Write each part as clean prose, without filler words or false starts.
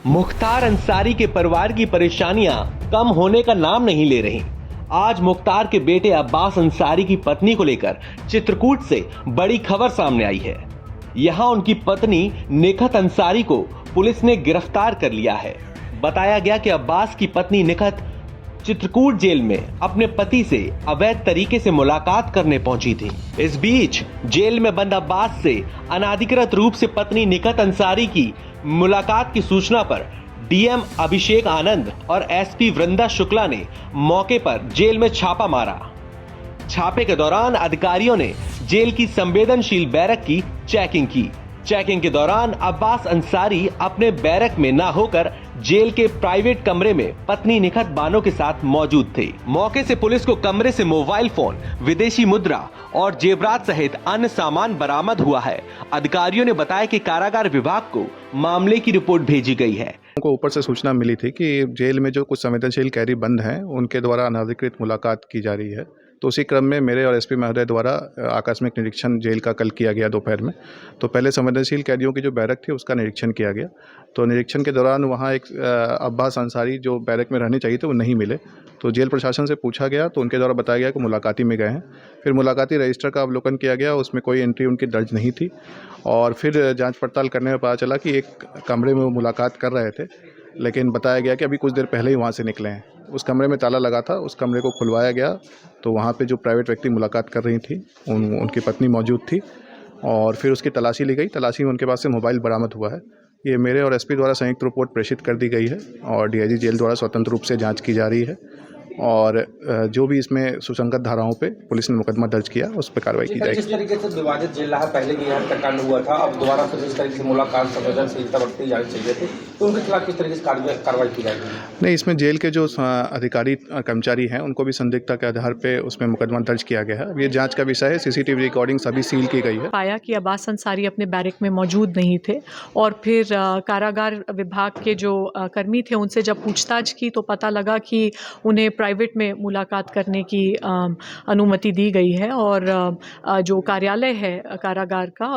मुख्तार अंसारी के परिवार की परेशानियां कम होने का नाम नहीं ले रही। आज मुख्तार के बेटे अब्बास अंसारी की पत्नी को लेकर चित्रकूट से बड़ी खबर सामने आई है। यहां उनकी पत्नी निखत अंसारी को पुलिस ने गिरफ्तार कर लिया है। बताया गया कि अब्बास की पत्नी निखत चित्रकूट जेल में अपने पति से अवैध तरीके से मुलाकात करने पहुंची थी। इस बीच जेल में बंद अब्बास से अनाधिकृत रूप से पत्नी निखत अंसारी की मुलाकात की सूचना पर डीएम अभिषेक आनंद और एसपी वृंदा शुक्ला ने मौके पर जेल में छापा मारा। छापे के दौरान अधिकारियों ने जेल की संवेदनशील बैरक की चेकिंग की। चेकिंग के दौरान अब्बास अंसारी अपने बैरक में न होकर जेल के प्राइवेट कमरे में पत्नी निखत बानो के साथ मौजूद थे। मौके से पुलिस को कमरे से मोबाइल फोन, विदेशी मुद्रा और जेवरात सहित अन्य सामान बरामद हुआ है। अधिकारियों ने बताया कि कारागार विभाग को मामले की रिपोर्ट भेजी गई है। उनको ऊपर से सूचना मिली थी कि जेल में जो कुछ संवेदनशील कैदी बंद हैं उनके द्वारा अनाधिकृत मुलाकात की जा रही है। तो उसी क्रम में मेरे और एसपी महोदय द्वारा आकस्मिक निरीक्षण जेल का कल किया गया दोपहर में। तो पहले संवेदनशील कैदियों की जो बैरक थी उसका निरीक्षण किया गया। तो निरीक्षण के दौरान वहाँ एक अब्बास अंसारी जो बैरक में रहने चाहिए थे वो नहीं मिले। तो जेल प्रशासन से पूछा गया तो उनके द्वारा बताया गया कि मुलाकाती में गए हैं। फिर मुलाकाती रजिस्टर का अवलोकन किया गया, उसमें कोई एंट्री उनकी दर्ज नहीं थी। और फिर जांच पड़ताल करने में पता चला कि एक कमरे में वो मुलाकात कर रहे थे, लेकिन बताया गया कि अभी कुछ देर पहले ही वहाँ से निकले हैं। उस कमरे में ताला लगा था, उस कमरे को खुलवाया गया तो वहाँ पे जो प्राइवेट व्यक्ति मुलाकात कर रही थी उनकी पत्नी मौजूद थी और फिर उसकी तलाशी ली गई। तलाशी में उनके पास से मोबाइल बरामद हुआ है। ये मेरे और एसपी द्वारा संयुक्त रिपोर्ट प्रेषित कर दी गई है और डीआईजी जेल द्वारा स्वतंत्र रूप से जाँच की जा रही है और जो भी इसमें सुसंगत धाराओं पे पुलिस ने मुकदमा दर्ज किया उस पर कार्रवाई की जाएगी। जिस तरीके से विवादित जेल रहा, पहले भी यहाँ हत्याकांड हुआ था, अब दोबारा फिर इस तरीके से मुलाकात संवेदनशीलता बरतनी जानी चाहिए थी, तो उनके खिलाफ किस तरीके से कार्रवाई की जाएगी? नहीं, इसमें जेल के जो अधिकारी कर्मचारी हैं उनको भी संदिग्धता के आधार पर उसमें मुकदमा दर्ज किया गया है। ये जाँच का विषय है। सीसीटीवी रिकॉर्डिंग सभी सील की गई है। पाया कि अब्बास अंसारी अपने बैरक में मौजूद नहीं थे और फिर कारागार विभाग के जो कर्मी थे उनसे जब पूछताछ की तो पता लगा कि उन्हें प्राइवेट में मुलाकात करने की अनुमति दी गई है और जो कार्यालय है कारागार का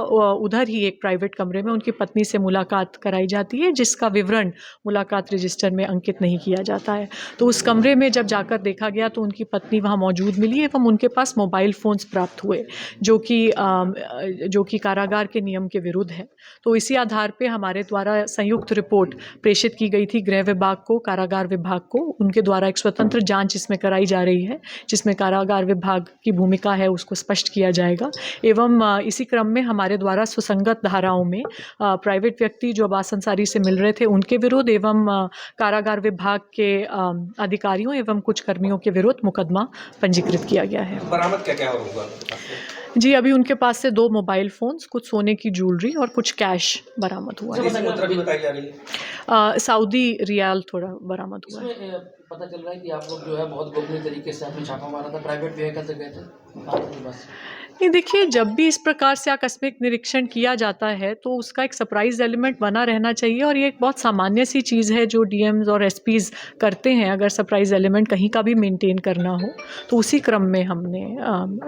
उधर ही एक प्राइवेट कमरे में उनकी पत्नी से मुलाकात कराई जाती है, जिसका विवरण मुलाकात रजिस्टर में अंकित नहीं किया जाता है। तो उस कमरे में जब जाकर देखा गया तो उनकी पत्नी वहाँ मौजूद मिली एवं उनके पास मोबाइल फ़ोन्स प्राप्त हुए जो कि कारागार के नियम के विरुद्ध है। तो इसी आधार पर हमारे द्वारा संयुक्त रिपोर्ट प्रेषित की गई थी गृह विभाग को, कारागार विभाग को। उनके द्वारा एक स्वतंत्र जाँच इसमें कराई जा रही है जिसमें कारागार विभाग की भूमिका है उसको स्पष्ट किया जाएगा। एवं इसी क्रम में हमारे द्वारा सुसंगत धाराओं में प्राइवेट व्यक्ति जो अब्बास अंसारी से मिल रहे थे उनके विरुद्ध एवं कारागार विभाग के अधिकारियों एवं कुछ कर्मियों के विरुद्ध मुकदमा पंजीकृत किया गया है। बरामद क्या होगा? जी, अभी उनके पास से 2 मोबाइल फ़ोन्स, कुछ सोने की ज्वेलरी और कुछ कैश बरामद हुआ है। मुद्रा भी बताई जा रही है। सऊदी रियाल थोड़ा बरामद हुआ है। पता चल रहा है कि आप लोग जो है बहुत गोपनीय तरीके से आपने छापा मारा था, प्राइवेट व्हीकल से गए थे बस। नहीं, देखिए, जब भी इस प्रकार से आकस्मिक निरीक्षण किया जाता है तो उसका एक सरप्राइज एलिमेंट बना रहना चाहिए और ये एक बहुत सामान्य सी चीज़ है जो डीएम्स और एसपीज करते हैं। अगर सरप्राइज एलिमेंट कहीं का भी मेंटेन करना हो तो उसी क्रम में हमने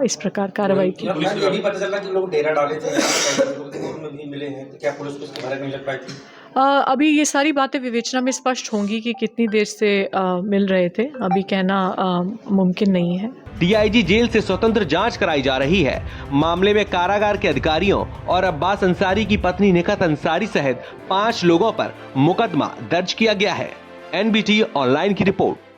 इस प्रकार कार्रवाई की। ये भी पता चला कि लोग डेरा डाले थे, में भी मिले हैं, तो क्या पुलिस को इसके बारे में लग पाई थी? अभी ये सारी बातें विवेचना में स्पष्ट होंगी कि कितनी देर से मिल रहे थे, अभी कहना मुमकिन नहीं है। डीआईजी जेल से स्वतंत्र जांच कराई जा रही है। मामले में कारागार के अधिकारियों और अब्बास अंसारी की पत्नी निखत अंसारी सहित 5 लोगों पर मुकदमा दर्ज किया गया है। एनबीटी ऑनलाइन की रिपोर्ट।